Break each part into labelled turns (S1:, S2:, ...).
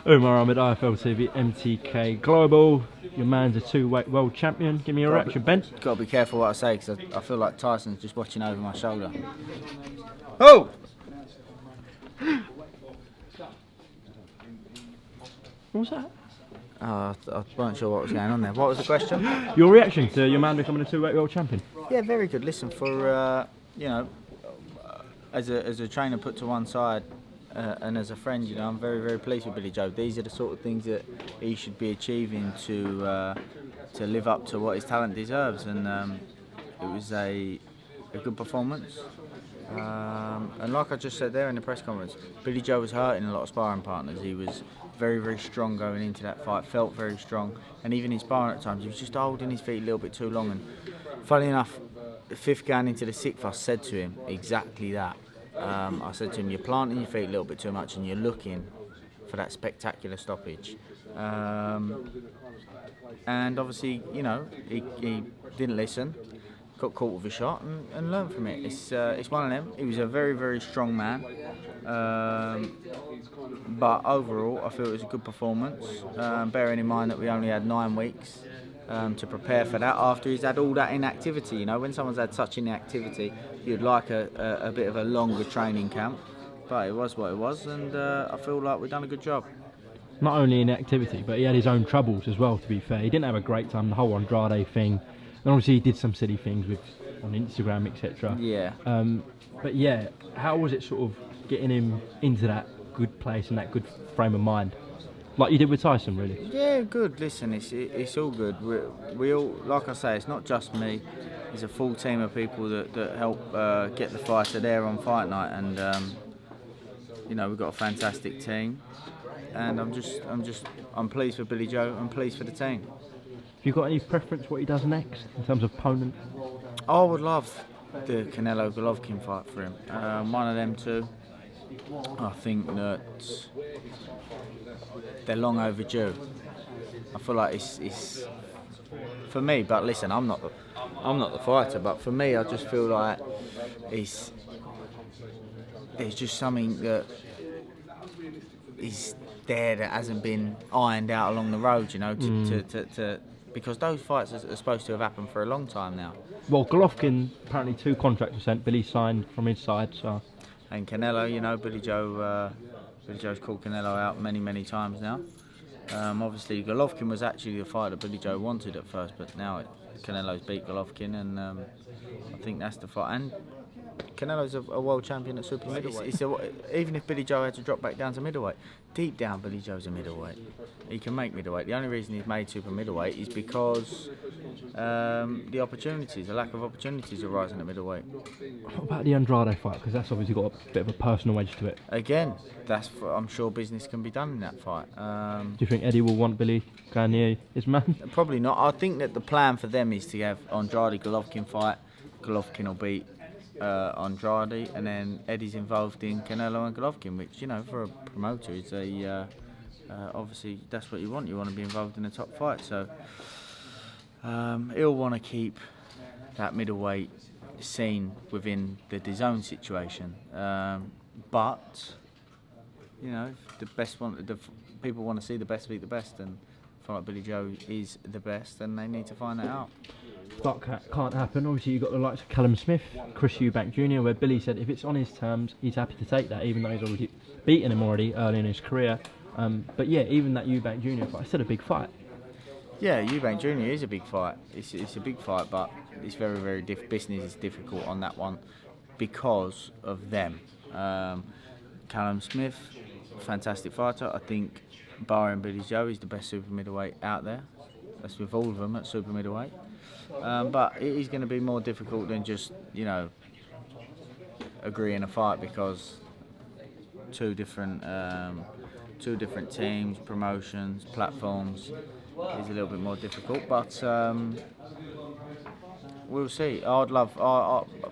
S1: UMAR AHMED, IFL TV, MTK Global. Your man's a two-weight world champion. Give me a reaction, Ben.
S2: Got to be careful what I say because I feel like Tyson's just watching over my shoulder. Oh!
S1: What was that?
S2: I wasn't sure what was going on there. What was the question?
S1: Your reaction to your man becoming a two-weight world champion?
S2: Yeah, very good. Listen, for you know, as a trainer put to one side, and as a friend, you know, I'm very, very pleased with Billy Joe. These are the sort of things that he should be achieving to live up to what his talent deserves, and it was a good performance. And like I just said there in the press conference, Billy Joe was hurting a lot of sparring partners. He was very, very strong going into that fight, felt very strong, and even in sparring at times, he was just holding his feet a little bit too long. And funny enough, the fifth going into the sixth, I said to him exactly that. I said to him, you're planting your feet a little bit too much and you're looking for that spectacular stoppage. And obviously, you know, he didn't listen, got caught with a shot and learned from it. It's one of them. He was a very, very strong man. But overall, I feel it was a good performance, bearing in mind that we only had 9 weeks to prepare for that after he's had all that inactivity. You know, when someone's had such inactivity, you'd like a bit of a longer training camp, but it was what it was, and I feel like we've done a good job.
S1: Not only inactivity, but he had his own troubles as well, to be fair. He didn't have a great time, the whole Andrade thing, and obviously he did some silly things on Instagram, etc.
S2: Yeah.
S1: But yeah, how was it sort of getting him into that good place and that good frame of mind? Like you did with Tyson, really?
S2: Yeah, good. Listen, it's all good. We all, like I say, it's not just me. There's a full team of people that help get the fighter there on fight night, and you know, we've got a fantastic team. And I'm pleased for Billy Joe. I'm pleased for the team.
S1: Have you got any preference what he does next in terms of opponent?
S2: I would love the Canelo Golovkin fight for him. One of them two. I think that they're long overdue. I feel like it's for me. But listen, I'm not the fighter. But for me, I just feel like there's just something that is there that hasn't been ironed out along the road. You know, because those fights are supposed to have happened for a long time now.
S1: Well, Golovkin, apparently 2 contracts were sent. Billy signed from his side, so.
S2: And Canelo, you know, Billy Joe's called Canelo out many times now. Obviously, Golovkin was actually the fight that Billy Joe wanted at first, but now Canelo's beat Golovkin, and I think that's the fight. And Canelo's a world champion at super middleweight. Even if Billy Joe had to drop back down to middleweight, deep down Billy Joe's a middleweight. He can make middleweight. The only reason he's made super middleweight is because the lack of opportunities arising at middleweight.
S1: What about the Andrade fight? Because that's obviously got a bit of a personal edge to it.
S2: Again, I'm sure business can be done in that fight.
S1: Do you think Eddie will want Billy going near his man?
S2: Probably not. I think that the plan for them is to have Andrade Golovkin fight. Golovkin will beat Andrade, and then Eddie's involved in Canelo and Golovkin, which, you know, for a promoter is obviously that's what you want. You want to be involved in a top fight. So he'll want to keep that middleweight scene within the DAZN situation. But you know, the people want to see the best beat the best, and I feel like Billy Joe is the best, and they need to find that out.
S1: That can't happen. Obviously, you've got the likes of Callum Smith, Chris Eubank Jr., where Billy said if it's on his terms, he's happy to take that, even though he's already beaten him early in his career. But yeah, even that Eubank Jr. fight, it's still a big fight.
S2: Yeah, Eubank Jr. is a big fight. It's a big fight, but it's very, very business is difficult on that one because of them. Callum Smith, fantastic fighter. I think, barring Billy Joe, he's the best super middleweight out there. That's with all of them at super middleweight. But it is going to be more difficult than just, you know, agreeing a fight, because two different teams, promotions, platforms is a little bit more difficult. But we'll see.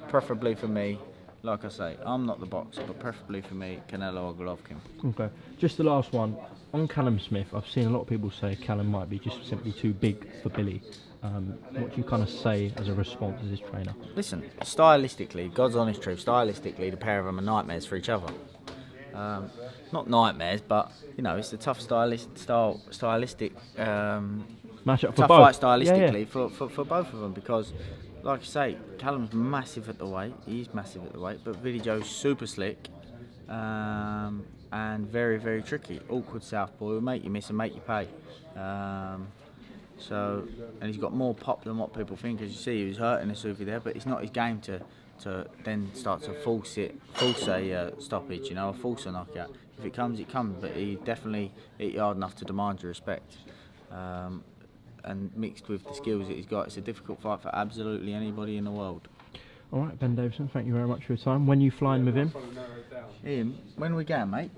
S2: Preferably for me, like I say, I'm not the boxer, but preferably for me, Canelo or Golovkin.
S1: Okay. Just the last one. On Callum Smith, I've seen a lot of people say Callum might be just simply too big for Billy. What do you kind of say as a response as his trainer?
S2: Listen, stylistically, God's honest truth, stylistically, the pair of them are nightmares for each other. Not nightmares, but you know, it's a tough stylistic
S1: Match up for
S2: tough
S1: both.
S2: fight stylistically for both of them, because, like I say, Callum's massive at the weight. He's massive at the weight, but Billy Joe's super slick and very, very tricky. Awkward southpaw. He'll make you miss and make you pay. So, and he's got more pop than what people think. As you see, he was hurting the Sufi there, but it's not his game to then start to force a stoppage, you know, or force a knockout. If it comes, it comes. But he definitely hit hard enough to demand your respect. And mixed with the skills that he's got, it's a difficult fight for absolutely anybody in the world.
S1: All right, Ben Davison, thank you very much for your time. When you flying with him?
S2: Ian, when we go, mate?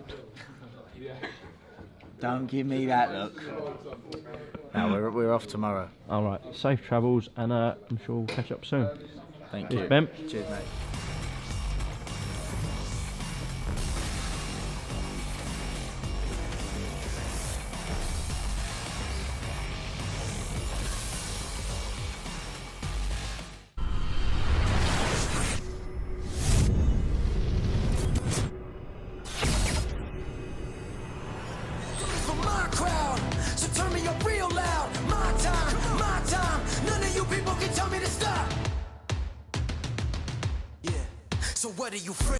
S2: Don't give me that look. No, we're off tomorrow.
S1: All right, safe travels, and I'm sure we'll catch up soon.
S2: Thank
S1: Cheers,
S2: you.
S1: Ben.
S2: Cheers, mate.
S3: So what are you free?